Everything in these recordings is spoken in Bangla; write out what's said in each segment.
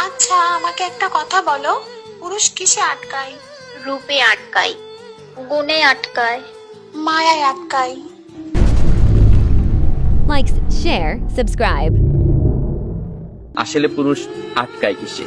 আচ্ছা, আমাকে একটা কথা বলো, পুরুষ কিসে আটকায়? রূপে আটকায়, গুণে আটকায়, মায়ায় আটকায়। Like, share, subscribe. আসলে পুরুষ আটকায় কিসে?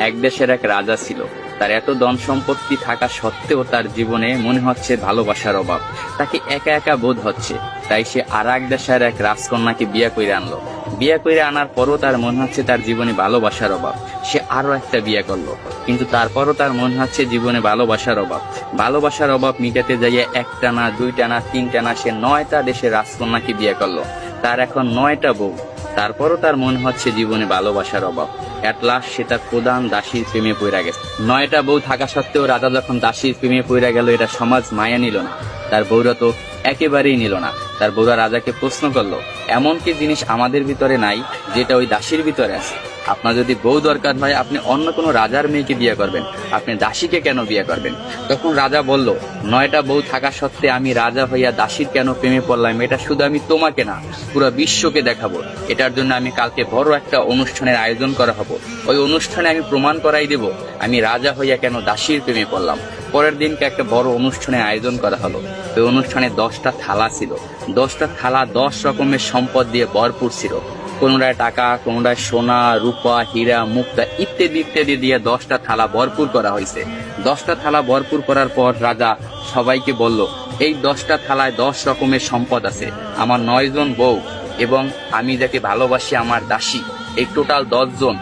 এক দেশের এক রাজা ছিল। তার এত ধন সম্পত্তি থাকা সত্ত্বেও তার জীবনে মনে হচ্ছে ভালোবাসার অভাব। তাকে একা একা বোধ হচ্ছে। তাই সে আর এক দেশের এক রাজকন্যাকে বিয়ে করে আনলো। বিয়ে করে আনার পরও তার মনে হচ্ছে তার জীবনে ভালোবাসার অভাব। সে আরো একটা বিয়ে করলো, কিন্তু তারপরও তার মনে হচ্ছে জীবনে ভালোবাসার অভাব। ভালোবাসার অভাব মিটাতে যাইয়ে একটা না, দুইটা না, তিনটা না, সে 9টা দেশের রাজকন্যাকে বিয়ে করলো। তার এখন 9টা বউ। তারপরও তার মনে হচ্ছে জীবনে ভালোবাসার অভাব। এট লাস্ট সে তার প্রধান দাসীর প্রেমে পড়ে গেছে। 9টা বউ থাকা সত্ত্বেও রাজা যখন দাসীর প্রেমে পড়ে গেল, এটা সমাজ মায়া নিল না। তার বউরা তো একেবারেই নিল না। তার বউরা রাজাকে প্রশ্ন করলো, এমন কি জিনিস আমাদের ভিতরে নাই যেটা ওই দাসীর ভিতরে আছে? আপনার যদি বউ দরকার হয়, আপনি অন্য কোনো রাজার মেয়েকে বিয়ে করবেন, আপনি দাসীকে কেন বিয়ে করবেন? তখন রাজা বলল, 9টা বউ থাকা সত্ত্বে আমি রাজা হইয়া দাসীর কেন প্রেমে পড়লাম, এটা শুধু আমি তোমাকে না, পুরো বিশ্বকে দেখাবো। এটার জন্য আমি কালকে বড় একটা অনুষ্ঠানের আয়োজন করা হবো। ওই অনুষ্ঠানে আমি প্রমাণ করাই দেব আমি রাজা হইয়া কেন দাসীর প্রেমে পড়লাম। পরের দিনকে একটা বড় অনুষ্ঠানের আয়োজন করা হলো। ওই অনুষ্ঠানে 10টা থালা ছিল। 10টা থালা 10 রকমের সম্পদ দিয়ে ভরপুর ছিল। কোনোটায় টাকা, কোনোটায় সোনা, রূপা, হীরা, মুক্তা ইত্যাদি ইত্যাদি দিয়ে 10টা থালা ভরপুর করা হয়েছে। 10টা থালা ভরপুর করার পর রাজা সবাইকে বলল, এই 10টা থালায় 10 রকমের সম্পদ আছে। আমার 9 জন বউ এবং আমি যাকে ভালোবাসি আমার দাসী, এই টোটাল 10 জন,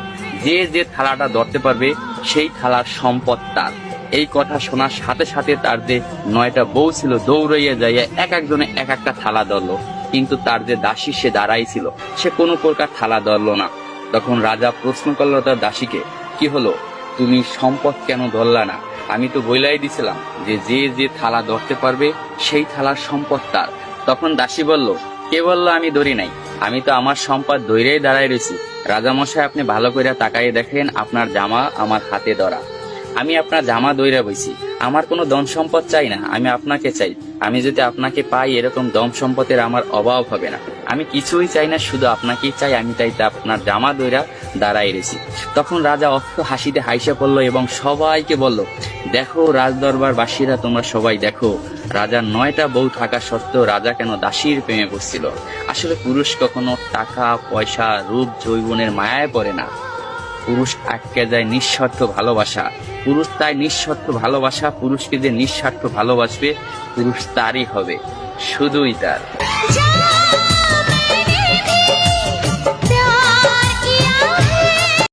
যে যে থালাটা ধরতে পারবে সেই থালার সম্পদ তার। এই কথা শোনার সাথে সাথে তার যে 9টা বউ ছিল দৌড়াইয়া যাইয়া এক একজনে এক একটা থালা ধরলো, কিন্তু তার যে দাসী সে দাঁড়াই ছিল, সে কোনো প্রকার থালা ধরলো না। তখন রাজা প্রশ্ন করলো তার দাসীকে, কি হলো, তুমি সম্পদ কেন ধরলা না? আমি তো বইলাই দিছিলাম যে যে যে থালা ধরতে পারবে সেই থালার সম্পদ তার। তখন দাসী বলল, কে বললো আমি ধরি নাই? আমি তো আমার সম্পদ ধইরেই দাঁড়াই রয়েছি। রাজামশাই, আপনি ভালো করে তাকাইয়ে দেখেন, আপনার জামা আমার হাতে ধরা। আমি আপনার জামা দইরা বইছি। আমার কোনো ধন সম্পদ চাই না, আমি আপনাকে চাই। আমি যদি আপনাকে পাই, এরকম ধন সম্পদের আমার অভাব হবে না। আমি কিছুই চাই না, শুধু আপনাকেই চাই। আমি তাই আপনার জামা দইরা দাঁড়াই রেছি। তখন রাজা অস্ত হাসিতে হাইসা পড়লো এবং সবাইকে বলল, দেখো রাজদরবার বাসীরা, তোমরা সবাই দেখো, রাজার 9টা বউ থাকা সত্ত্বেও রাজা কেন দাসীর প্রেমে পড়ছিল। আসলে পুরুষ কখনো টাকা, পয়সা, রূপ, যৌবনের মায়ায় পড়ে না। পুরুষ আটকে যায় নিঃস্বার্থ ভালোবাসা। পুরুষ তাই নিঃস্বার্থ ভালোবাসা। পুরুষকে যে নিঃস্বার্থ ভালোবাসবে, পুরুষ তারই হবে, শুধুই তার।